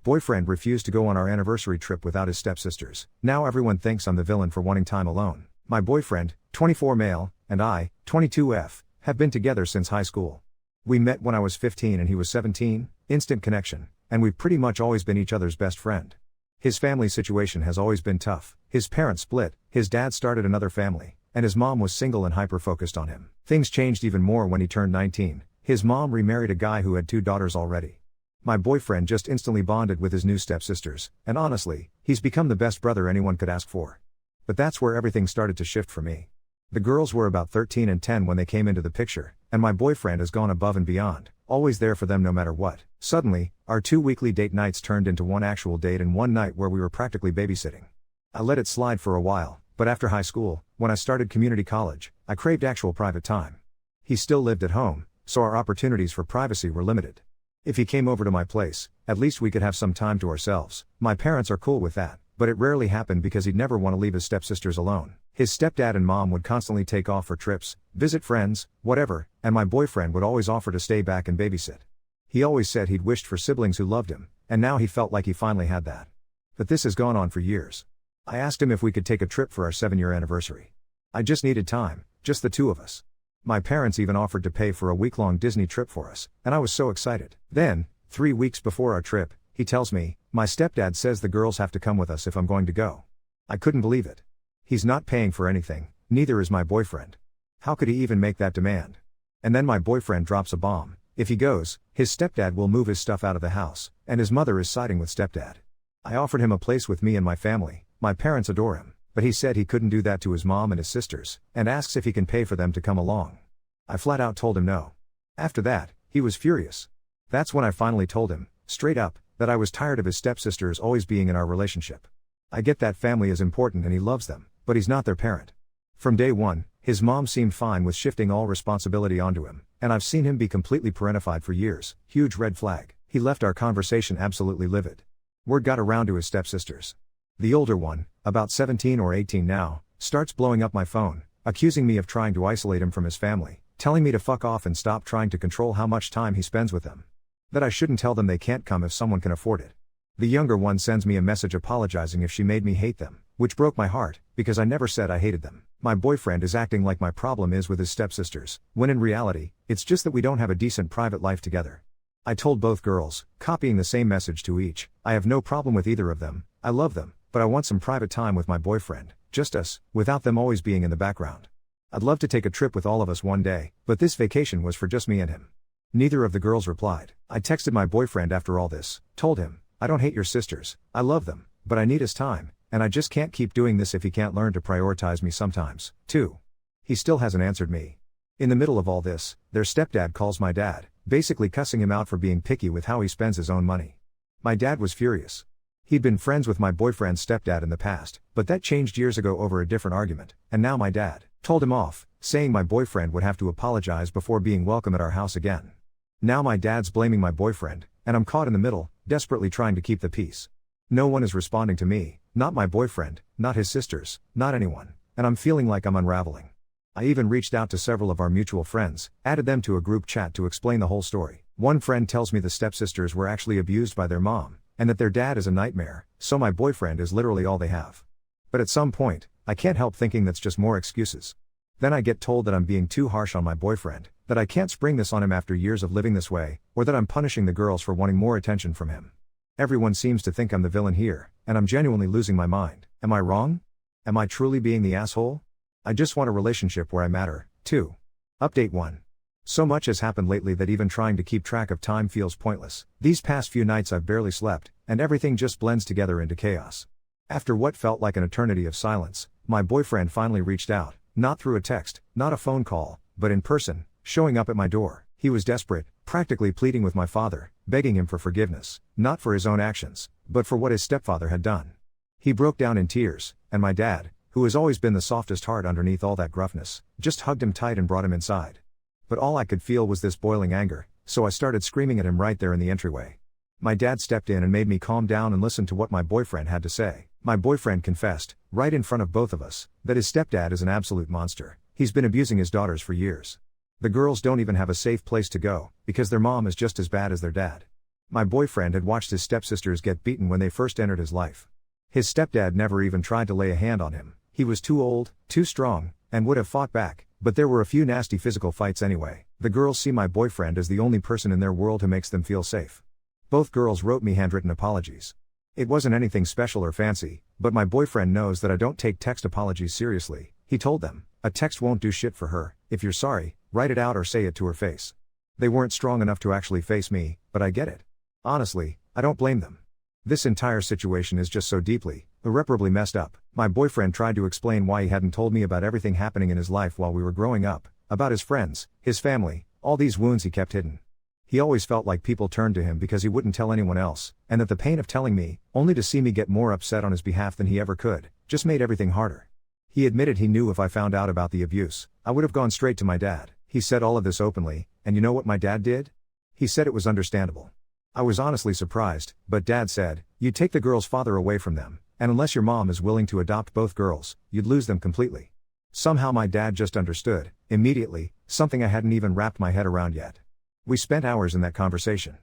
Boyfriend refused to go on our anniversary trip without his stepsisters. Now everyone thinks I'm the villain for wanting time alone. My boyfriend, 24 male, and I, 22F, have been together since high school. We met when I was 15 and he was 17, instant connection, and we've pretty much always been each other's best friend. His family situation has always been tough. His parents split, his dad started another family, and his mom was single and hyper-focused on him. Things changed even more when he turned 19. His mom remarried a guy who had 2 daughters already. My boyfriend just instantly bonded with his new stepsisters, and honestly, he's become the best brother anyone could ask for. But that's where everything started to shift for me. The girls were about 13 and 10 when they came into the picture, and my boyfriend has gone above and beyond, always there for them no matter what. Suddenly, our 2 weekly date nights turned into one actual date and one night where we were practically babysitting. I let it slide for a while, but after high school, when I started community college, I craved actual private time. He still lived at home, so our opportunities for privacy were limited. If he came over to my place, at least we could have some time to ourselves. My parents are cool with that, but it rarely happened because he'd never want to leave his stepsisters alone. His stepdad and mom would constantly take off for trips, visit friends, whatever, and my boyfriend would always offer to stay back and babysit. He always said he'd wished for siblings who loved him, and now he felt like he finally had that. But this has gone on for years. I asked him if we could take a trip for our 7-year anniversary. I just needed time, just the two of us. My parents even offered to pay for a week-long Disney trip for us, and I was so excited. Then, 3 weeks before our trip, he tells me, "My stepdad says the girls have to come with us if I'm going to go." I couldn't believe it. He's not paying for anything, neither is my boyfriend. How could he even make that demand? And then my boyfriend drops a bomb. If he goes, his stepdad will move his stuff out of the house, and his mother is siding with stepdad. I offered him a place with me and my family. My parents adore him, but he said he couldn't do that to his mom and his sisters, and asks if he can pay for them to come along. I flat out told him no. After that, he was furious. That's when I finally told him, straight up, that I was tired of his stepsisters always being in our relationship. I get that family is important and he loves them, but he's not their parent. From day one, his mom seemed fine with shifting all responsibility onto him, and I've seen him be completely parentified for years. Huge red flag. He left our conversation absolutely livid. Word got around to his stepsisters. The older one, about 17 or 18 now, starts blowing up my phone, accusing me of trying to isolate him from his family, telling me to fuck off and stop trying to control how much time he spends with them. That I shouldn't tell them they can't come if someone can afford it. The younger one sends me a message apologizing if she made me hate them, which broke my heart, because I never said I hated them. My boyfriend is acting like my problem is with his stepsisters, when in reality, it's just that we don't have a decent private life together. I told both girls, copying the same message to each, I have no problem with either of them, I love them, but I want some private time with my boyfriend, just us, without them always being in the background. I'd love to take a trip with all of us one day, but this vacation was for just me and him. Neither of the girls replied. I texted my boyfriend after all this, told him, I don't hate your sisters, I love them, but I need his time, and I just can't keep doing this if he can't learn to prioritize me sometimes, too. He still hasn't answered me. In the middle of all this, their stepdad calls my dad, basically cussing him out for being picky with how he spends his own money. My dad was furious. He'd been friends with my boyfriend's stepdad in the past, but that changed years ago over a different argument, and now my dad told him off, saying my boyfriend would have to apologize before being welcome at our house again. Now my dad's blaming my boyfriend, and I'm caught in the middle, desperately trying to keep the peace. No one is responding to me, not my boyfriend, not his sisters, not anyone, and I'm feeling like I'm unraveling. I even reached out to several of our mutual friends, added them to a group chat to explain the whole story. One friend tells me the stepsisters were actually abused by their mom, and that their dad is a nightmare, so my boyfriend is literally all they have. But at some point, I can't help thinking that's just more excuses. Then I get told that I'm being too harsh on my boyfriend, that I can't spring this on him after years of living this way, or that I'm punishing the girls for wanting more attention from him. Everyone seems to think I'm the villain here, and I'm genuinely losing my mind. Am I wrong? Am I truly being the asshole? I just want a relationship where I matter, too. Update 1. So much has happened lately that even trying to keep track of time feels pointless. These past few nights I've barely slept, and everything just blends together into chaos. After what felt like an eternity of silence, my boyfriend finally reached out, not through a text, not a phone call, but in person, showing up at my door. He was desperate, practically pleading with my father, begging him for forgiveness, not for his own actions, but for what his stepfather had done. He broke down in tears, and my dad, who has always been the softest heart underneath all that gruffness, just hugged him tight and brought him inside. But all I could feel was this boiling anger, so I started screaming at him right there in the entryway. My dad stepped in and made me calm down and listen to what my boyfriend had to say. My boyfriend confessed, right in front of both of us, that his stepdad is an absolute monster. He's been abusing his daughters for years. The girls don't even have a safe place to go, because their mom is just as bad as their dad. My boyfriend had watched his stepsisters get beaten when they first entered his life. His stepdad never even tried to lay a hand on him. He was too old, too strong, and would have fought back, but there were a few nasty physical fights anyway. The girls see my boyfriend as the only person in their world who makes them feel safe. Both girls wrote me handwritten apologies. It wasn't anything special or fancy, but my boyfriend knows that I don't take text apologies seriously. He told them, "A text won't do shit for her. If you're sorry, write it out or say it to her face." They weren't strong enough to actually face me, but I get it. Honestly, I don't blame them. This entire situation is just so deeply, irreparably messed up. My boyfriend tried to explain why he hadn't told me about everything happening in his life while we were growing up, about his friends, his family, all these wounds he kept hidden. He always felt like people turned to him because he wouldn't tell anyone else, and that the pain of telling me, only to see me get more upset on his behalf than he ever could, just made everything harder. He admitted he knew if I found out about the abuse, I would have gone straight to my dad. He said all of this openly, and you know what my dad did? He said it was understandable. I was honestly surprised, but Dad said, "You'd take the girl's father away from them, and unless your mom is willing to adopt both girls, you'd lose them completely." Somehow my dad just understood, immediately, something I hadn't even wrapped my head around yet. We spent hours in that conversation.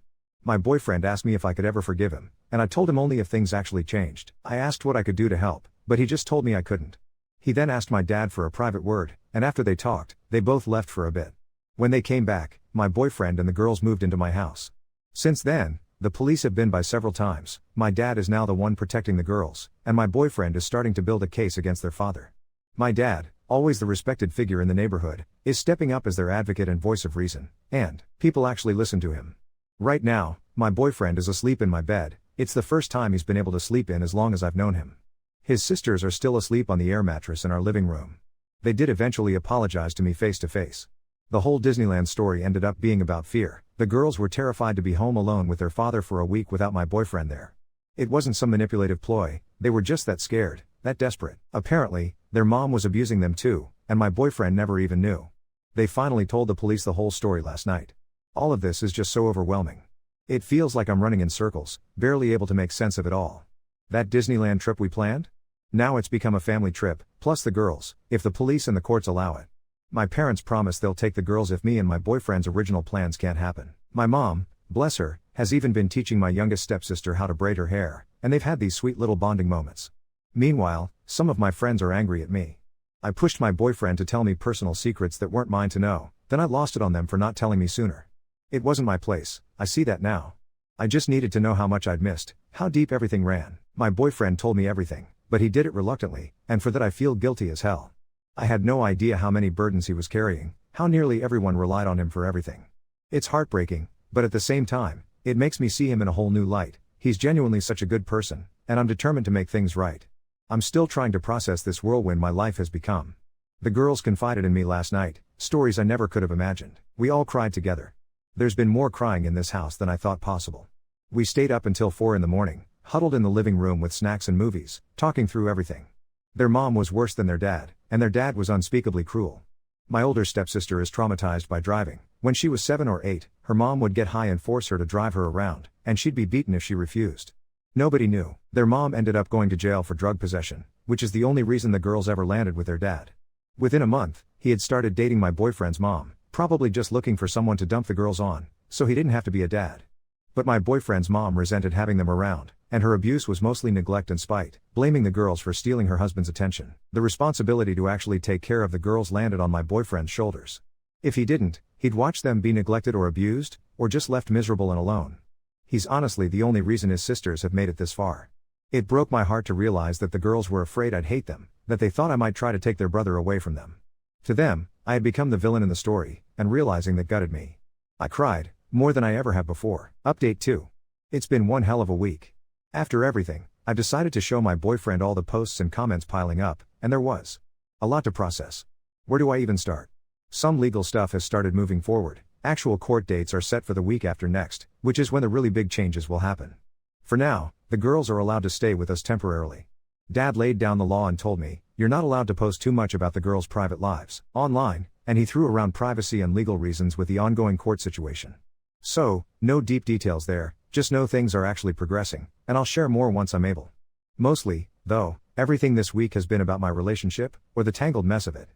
My boyfriend asked me if I could ever forgive him, and I told him only if things actually changed. I asked what I could do to help, but he just told me I couldn't. He then asked my dad for a private word, and after they talked, they both left for a bit. When they came back, my boyfriend and the girls moved into my house. Since then, the police have been by several times. My dad is now the one protecting the girls, and my boyfriend is starting to build a case against their father. My dad, always the respected figure in the neighborhood, is stepping up as their advocate and voice of reason, and people actually listen to him. Right now, my boyfriend is asleep in my bed. It's the first time he's been able to sleep in as long as I've known him. His sisters are still asleep on the air mattress in our living room. They did eventually apologize to me face to face. The whole Disneyland story ended up being about fear. The girls were terrified to be home alone with their father for a week without my boyfriend there. It wasn't some manipulative ploy, they were just that scared, that desperate. Apparently, their mom was abusing them too, and my boyfriend never even knew. They finally told the police the whole story last night. All of this is just so overwhelming. It feels like I'm running in circles, barely able to make sense of it all. That Disneyland trip we planned? Now it's become a family trip, plus the girls, if the police and the courts allow it. My parents promise they'll take the girls if me and my boyfriend's original plans can't happen. My mom, bless her, has even been teaching my youngest stepsister how to braid her hair, and they've had these sweet little bonding moments. Meanwhile, some of my friends are angry at me. I pushed my boyfriend to tell me personal secrets that weren't mine to know, then I lost it on them for not telling me sooner. It wasn't my place, I see that now. I just needed to know how much I'd missed, how deep everything ran. My boyfriend told me everything, but he did it reluctantly, and for that I feel guilty as hell. I had no idea how many burdens he was carrying, how nearly everyone relied on him for everything. It's heartbreaking, but at the same time, it makes me see him in a whole new light. He's genuinely such a good person, and I'm determined to make things right. I'm still trying to process this whirlwind my life has become. The girls confided in me last night, stories I never could have imagined. We all cried together. There's been more crying in this house than I thought possible. We stayed up until 4 in the morning, huddled in the living room with snacks and movies, talking through everything. Their mom was worse than their dad, and their dad was unspeakably cruel. My older stepsister is traumatized by driving. When she was 7 or 8, her mom would get high and force her to drive her around, and she'd be beaten if she refused. Nobody knew. Their mom ended up going to jail for drug possession, which is the only reason the girls ever landed with their dad. Within a month, he had started dating my boyfriend's mom, probably just looking for someone to dump the girls on, so he didn't have to be a dad. But my boyfriend's mom resented having them around, and her abuse was mostly neglect and spite, blaming the girls for stealing her husband's attention. The responsibility to actually take care of the girls landed on my boyfriend's shoulders. If he didn't, he'd watch them be neglected or abused, or just left miserable and alone. He's honestly the only reason his sisters have made it this far. It broke my heart to realize that the girls were afraid I'd hate them, that they thought I might try to take their brother away from them. To them, I had become the villain in the story, and realizing that gutted me. I cried, more than I ever have before. Update 2. It's been one hell of a week. After everything, I've decided to show my boyfriend all the posts and comments piling up, and there was a lot to process. Where do I even start? Some legal stuff has started moving forward. Actual court dates are set for the week after next, which is when the really big changes will happen. For now, the girls are allowed to stay with us temporarily. Dad laid down the law and told me, "You're not allowed to post too much about the girls' private lives online," and he threw around privacy and legal reasons with the ongoing court situation. So, no deep details there, just know things are actually progressing, and I'll share more once I'm able. Mostly, though, everything this week has been about my relationship, or the tangled mess of it.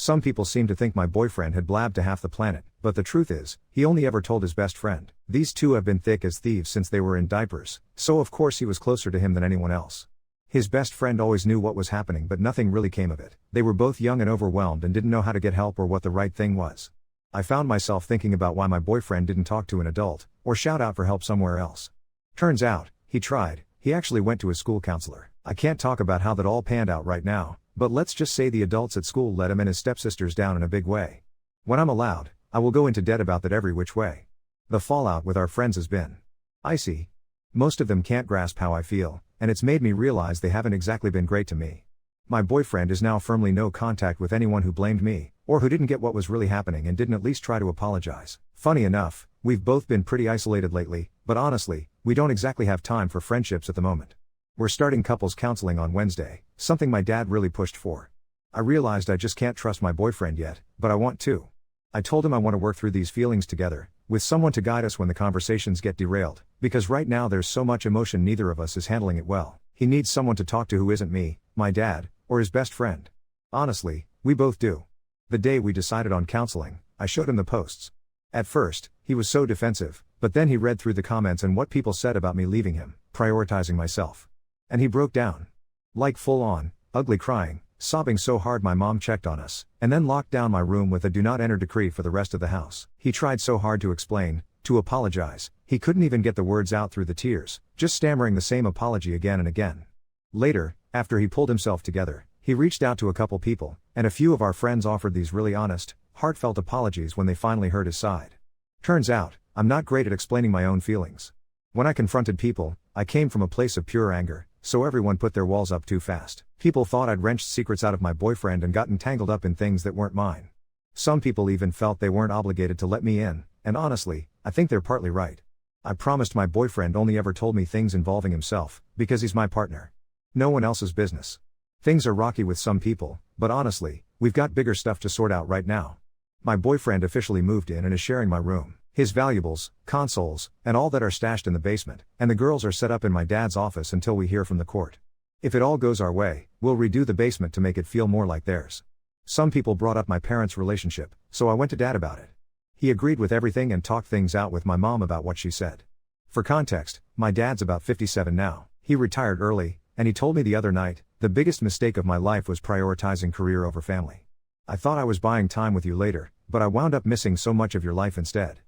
Some people seem to think my boyfriend had blabbed to half the planet, but the truth is, he only ever told his best friend. These two have been thick as thieves since they were in diapers, so of course he was closer to him than anyone else. His best friend always knew what was happening, but nothing really came of it. They were both young and overwhelmed and didn't know how to get help or what the right thing was. I found myself thinking about why my boyfriend didn't talk to an adult, or shout out for help somewhere else. Turns out, he tried. He actually went to his school counselor. I can't talk about how that all panned out right now, but let's just say the adults at school let him and his stepsisters down in a big way. When I'm allowed, I will go into debt about that every which way. The fallout with our friends has been icy. Most of them can't grasp how I feel, and it's made me realize they haven't exactly been great to me. My boyfriend is now firmly no contact with anyone who blamed me, or who didn't get what was really happening and didn't at least try to apologize. Funny enough, we've both been pretty isolated lately, but honestly, we don't exactly have time for friendships at the moment. We're starting couples counseling on Wednesday, something my dad really pushed for. I realized I just can't trust my boyfriend yet, but I want to. I told him I want to work through these feelings together, with someone to guide us when the conversations get derailed, because right now there's so much emotion neither of us is handling it well. He needs someone to talk to who isn't me, my dad, or his best friend. Honestly, we both do. The day we decided on counseling, I showed him the posts. At first, he was so defensive, but then he read through the comments and what people said about me leaving him, prioritizing myself. And he broke down. Like full on, ugly crying, sobbing so hard my mom checked on us, and then locked down my room with a do not enter decree for the rest of the house. He tried so hard to explain, to apologize, he couldn't even get the words out through the tears, just stammering the same apology again and again. Later, after he pulled himself together, he reached out to a couple people, and a few of our friends offered these really honest, heartfelt apologies when they finally heard his side. Turns out, I'm not great at explaining my own feelings. When I confronted people, I came from a place of pure anger, so everyone put their walls up too fast. People thought I'd wrenched secrets out of my boyfriend and gotten tangled up in things that weren't mine. Some people even felt they weren't obligated to let me in, and honestly, I think they're partly right. I promised my boyfriend only ever told me things involving himself, because he's my partner. No one else's business. Things are rocky with some people, but honestly, we've got bigger stuff to sort out right now. My boyfriend officially moved in and is sharing my room. His valuables, consoles, and all that are stashed in the basement, and the girls are set up in my dad's office until we hear from the court. If it all goes our way, we'll redo the basement to make it feel more like theirs. Some people brought up my parents' relationship, so I went to dad about it. He agreed with everything and talked things out with my mom about what she said. For context, my dad's about 57 now. He retired early, and he told me the other night, the biggest mistake of my life was prioritizing career over family. I thought I was buying time with you later, but I wound up missing so much of your life instead.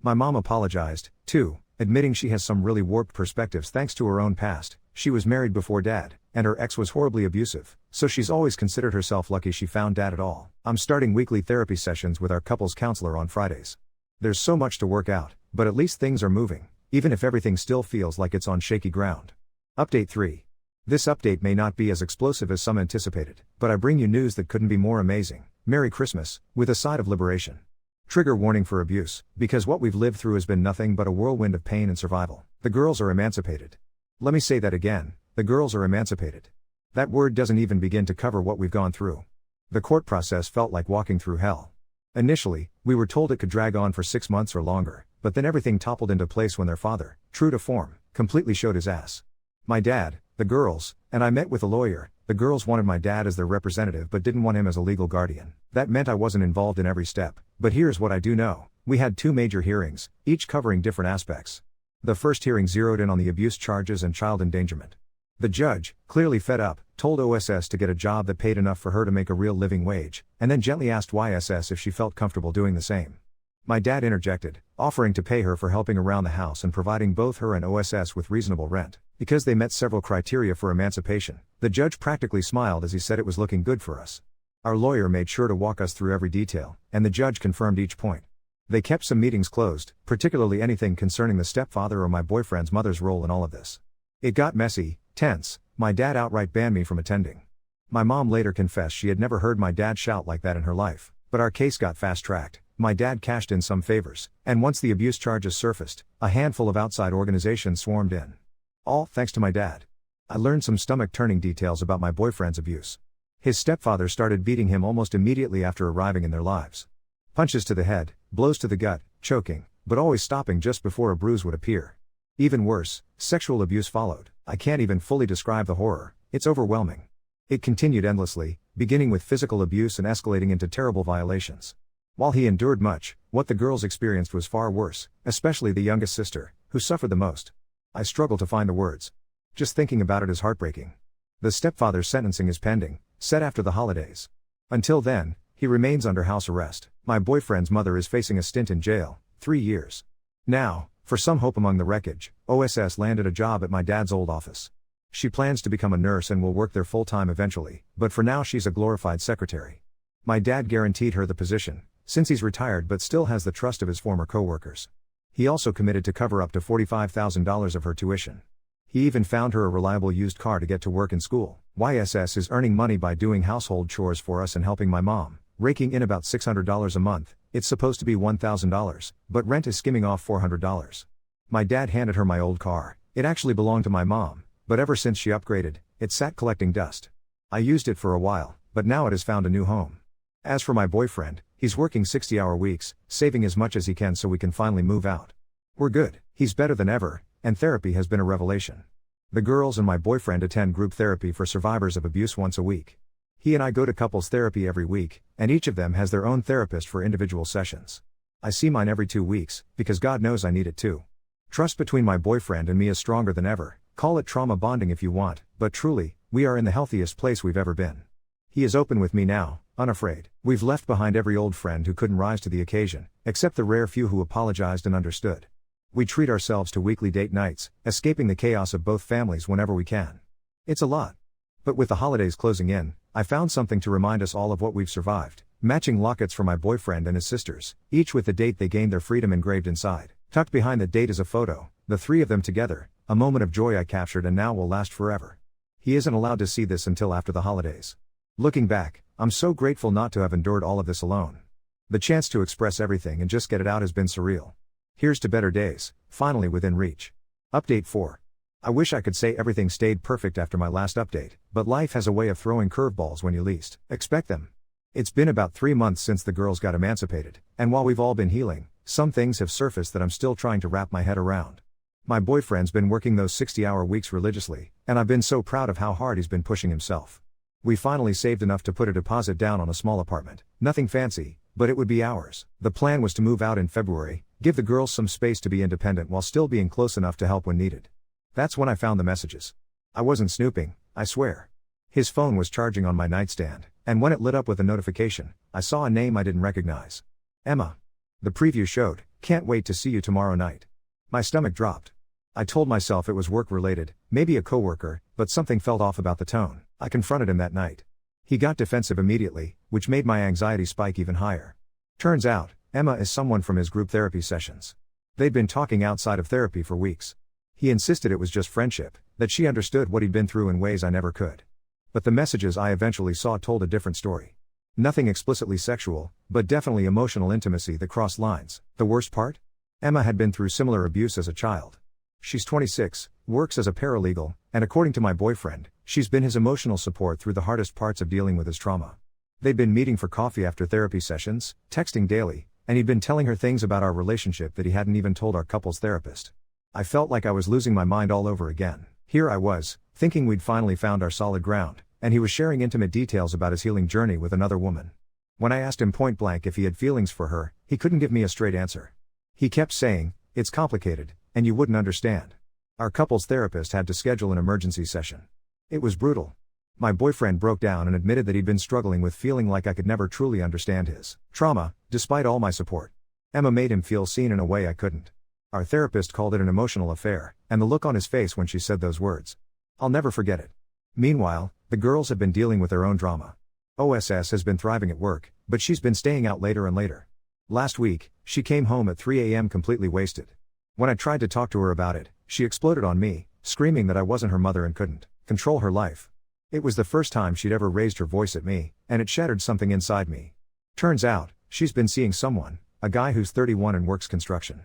My mom apologized, too, admitting she has some really warped perspectives thanks to her own past. She was married before dad, and her ex was horribly abusive, so she's always considered herself lucky she found dad at all. I'm starting weekly therapy sessions with our couples counselor on Fridays. There's so much to work out, but at least things are moving, even if everything still feels like it's on shaky ground. Update 3. This update may not be as explosive as some anticipated, but I bring you news that couldn't be more amazing. Merry Christmas, with a side of liberation. Trigger warning for abuse, because what we've lived through has been nothing but a whirlwind of pain and survival. The girls are emancipated. Let me say that again, the girls are emancipated. That word doesn't even begin to cover what we've gone through. The court process felt like walking through hell. Initially, we were told it could drag on for 6 months or longer, but then everything toppled into place when their father, true to form, completely showed his ass. My dad, the girls, and I met with a lawyer. The girls wanted my dad as their representative but didn't want him as a legal guardian. That meant I wasn't involved in every step, but here's what I do know. We had 2 major hearings, each covering different aspects. The first hearing zeroed in on the abuse charges and child endangerment. The judge, clearly fed up, told OSS to get a job that paid enough for her to make a real living wage, and then gently asked YSS if she felt comfortable doing the same. My dad interjected, offering to pay her for helping around the house and providing both her and OSS with reasonable rent. Because they met several criteria for emancipation, the judge practically smiled as he said it was looking good for us. Our lawyer made sure to walk us through every detail, and the judge confirmed each point. They kept some meetings closed, particularly anything concerning the stepfather or my boyfriend's mother's role in all of this. It got messy, tense. My dad outright banned me from attending. My mom later confessed she had never heard my dad shout like that in her life, but our case got fast-tracked. My dad cashed in some favors, and once the abuse charges surfaced, a handful of outside organizations swarmed in. All thanks to my dad. I learned some stomach-turning details about my boyfriend's abuse. His stepfather started beating him almost immediately after arriving in their lives. Punches to the head, blows to the gut, choking, but always stopping just before a bruise would appear. Even worse, sexual abuse followed. I can't even fully describe the horror, it's overwhelming. It continued endlessly, beginning with physical abuse and escalating into terrible violations. While he endured much, what the girls experienced was far worse, especially the youngest sister, who suffered the most. I struggle to find the words. Just thinking about it is heartbreaking. The stepfather's sentencing is pending, set after the holidays. Until then, he remains under house arrest. My boyfriend's mother is facing a stint in jail, 3 years. Now, for some hope among the wreckage, OSS landed a job at my dad's old office. She plans to become a nurse and will work there full-time eventually, but for now she's a glorified secretary. My dad guaranteed her the position, since he's retired but still has the trust of his former co-workers. He also committed to cover up to $45,000 of her tuition. He even found her a reliable used car to get to work and school. YSS is earning money by doing household chores for us and helping my mom, raking in about $600 a month. It's supposed to be $1,000, but rent is skimming off $400. My dad handed her my old car. It actually belonged to my mom, but ever since she upgraded, it sat collecting dust. I used it for a while, but now it has found a new home. As for my boyfriend, he's working 60-hour weeks, saving as much as he can so we can finally move out. We're good, he's better than ever, and therapy has been a revelation. The girls and my boyfriend attend group therapy for survivors of abuse once a week. He and I go to couples therapy every week, and each of them has their own therapist for individual sessions. I see mine every 2 weeks, because God knows I need it too. Trust between my boyfriend and me is stronger than ever. Call it trauma bonding if you want, but truly, we are in the healthiest place we've ever been. He is open with me now, unafraid. We've left behind every old friend who couldn't rise to the occasion, except the rare few who apologized and understood. We treat ourselves to weekly date nights, escaping the chaos of both families whenever we can. It's a lot. But with the holidays closing in, I found something to remind us all of what we've survived. Matching lockets for my boyfriend and his sisters, each with the date they gained their freedom engraved inside. Tucked behind the date is a photo, the 3 of them together, a moment of joy I captured and now will last forever. He isn't allowed to see this until after the holidays. Looking back, I'm so grateful not to have endured all of this alone. The chance to express everything and just get it out has been surreal. Here's to better days, finally within reach. Update 4. I wish I could say everything stayed perfect after my last update, but life has a way of throwing curveballs when you least expect them. It's been about 3 months since the girls got emancipated, and while we've all been healing, some things have surfaced that I'm still trying to wrap my head around. My boyfriend's been working those 60-hour weeks religiously, and I've been so proud of how hard he's been pushing himself. We finally saved enough to put a deposit down on a small apartment. Nothing fancy, but it would be ours. The plan was to move out in February, give the girls some space to be independent while still being close enough to help when needed. That's when I found the messages. I wasn't snooping, I swear. His phone was charging on my nightstand, and when it lit up with a notification, I saw a name I didn't recognize. Emma. The preview showed, "Can't wait to see you tomorrow night." My stomach dropped. I told myself it was work-related, maybe a coworker, but something felt off about the tone. I confronted him that night. He got defensive immediately, which made my anxiety spike even higher. Turns out, Emma is someone from his group therapy sessions. They'd been talking outside of therapy for weeks. He insisted it was just friendship, that she understood what he'd been through in ways I never could. But the messages I eventually saw told a different story. Nothing explicitly sexual, but definitely emotional intimacy that crossed lines. The worst part? Emma had been through similar abuse as a child. She's 26, works as a paralegal, and according to my boyfriend, she's been his emotional support through the hardest parts of dealing with his trauma. They'd been meeting for coffee after therapy sessions, texting daily, and he'd been telling her things about our relationship that he hadn't even told our couples therapist. I felt like I was losing my mind all over again. Here I was, thinking we'd finally found our solid ground, and he was sharing intimate details about his healing journey with another woman. When I asked him point blank if he had feelings for her, he couldn't give me a straight answer. He kept saying, "It's complicated, and you wouldn't understand." Our couples therapist had to schedule an emergency session. It was brutal. My boyfriend broke down and admitted that he'd been struggling with feeling like I could never truly understand his trauma, despite all my support. Emma made him feel seen in a way I couldn't. Our therapist called it an emotional affair, and the look on his face when she said those words. I'll never forget it. Meanwhile, the girls have been dealing with their own drama. OSS has been thriving at work, but she's been staying out later and later. Last week, she came home at 3 a.m. completely wasted. When I tried to talk to her about it, she exploded on me, screaming that I wasn't her mother and couldn't control her life. It was the first time she'd ever raised her voice at me, and it shattered something inside me. Turns out, she's been seeing someone, a guy who's 31 and works construction.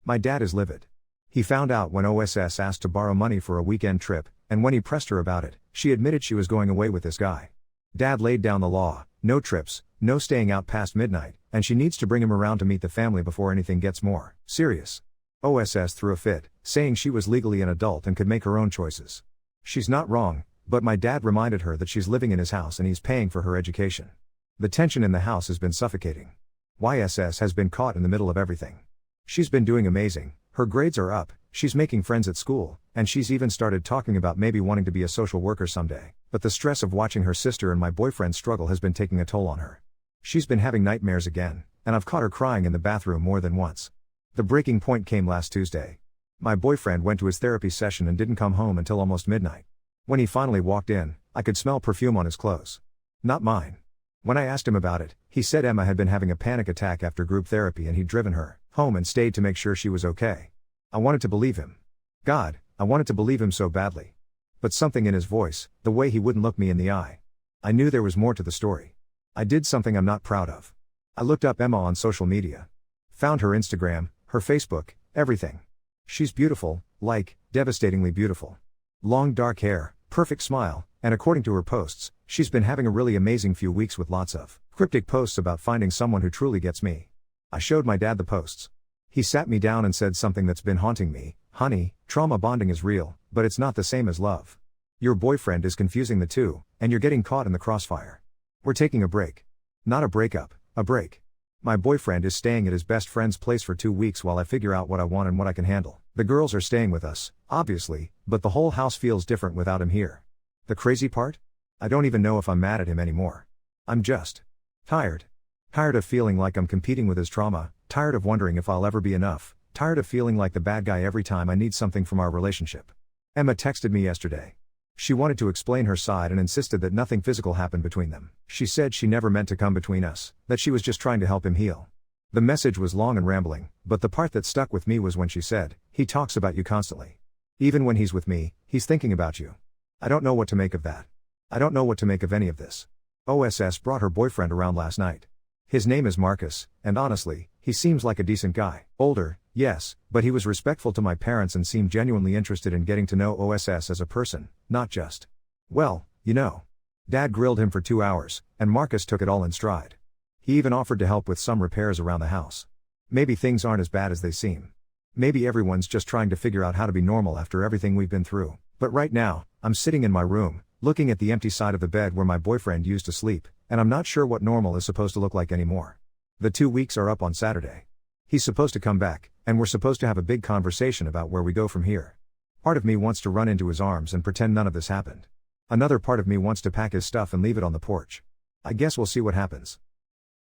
My dad is livid. He found out when OSS asked to borrow money for a weekend trip, and when he pressed her about it, she admitted she was going away with this guy. Dad laid down the law, no trips, no staying out past midnight, and she needs to bring him around to meet the family before anything gets more serious. OSS threw a fit, saying she was legally an adult and could make her own choices. She's not wrong, but my dad reminded her that she's living in his house and he's paying for her education. The tension in the house has been suffocating. YSS has been caught in the middle of everything. She's been doing amazing, her grades are up, she's making friends at school, and she's even started talking about maybe wanting to be a social worker someday. But the stress of watching her sister and my boyfriend struggle has been taking a toll on her. She's been having nightmares again, and I've caught her crying in the bathroom more than once. The breaking point came last Tuesday. My boyfriend went to his therapy session and didn't come home until almost midnight. When he finally walked in, I could smell perfume on his clothes. Not mine. When I asked him about it, he said Emma had been having a panic attack after group therapy and he'd driven her home and stayed to make sure she was okay. I wanted to believe him. God, I wanted to believe him so badly. But something in his voice, the way he wouldn't look me in the eye. I knew there was more to the story. I did something I'm not proud of. I looked up Emma on social media. Found her Instagram, her Facebook, everything. She's beautiful, like, devastatingly beautiful. Long dark hair, perfect smile, and according to her posts, she's been having a really amazing few weeks with lots of cryptic posts about finding someone who truly gets me. I showed my dad the posts. He sat me down and said something that's been haunting me. Honey, trauma bonding is real, but it's not the same as love. Your boyfriend is confusing the two, and you're getting caught in the crossfire. We're taking a break. Not a breakup, a break. My boyfriend is staying at his best friend's place for 2 weeks while I figure out what I want and what I can handle. The girls are staying with us, obviously, but the whole house feels different without him here. The crazy part? I don't even know if I'm mad at him anymore. I'm just tired. Tired of feeling like I'm competing with his trauma, tired of wondering if I'll ever be enough, tired of feeling like the bad guy every time I need something from our relationship. Emma texted me yesterday. She wanted to explain her side and insisted that nothing physical happened between them. She said she never meant to come between us, that she was just trying to help him heal. The message was long and rambling, but the part that stuck with me was when she said, "He talks about you constantly. Even when he's with me, he's thinking about you." I don't know what to make of that. I don't know what to make of any of this. OSS brought her boyfriend around last night. His name is Marcus, and honestly, he seems like a decent guy. Older, yes, but he was respectful to my parents and seemed genuinely interested in getting to know OSS as a person, not just, well, you know. Dad grilled him for 2 hours, and Marcus took it all in stride. He even offered to help with some repairs around the house. Maybe things aren't as bad as they seem. Maybe everyone's just trying to figure out how to be normal after everything we've been through. But right now, I'm sitting in my room, looking at the empty side of the bed where my boyfriend used to sleep, and I'm not sure what normal is supposed to look like anymore. The 2 weeks are up on Saturday. He's supposed to come back, and we're supposed to have a big conversation about where we go from here. Part of me wants to run into his arms and pretend none of this happened. Another part of me wants to pack his stuff and leave it on the porch. I guess we'll see what happens.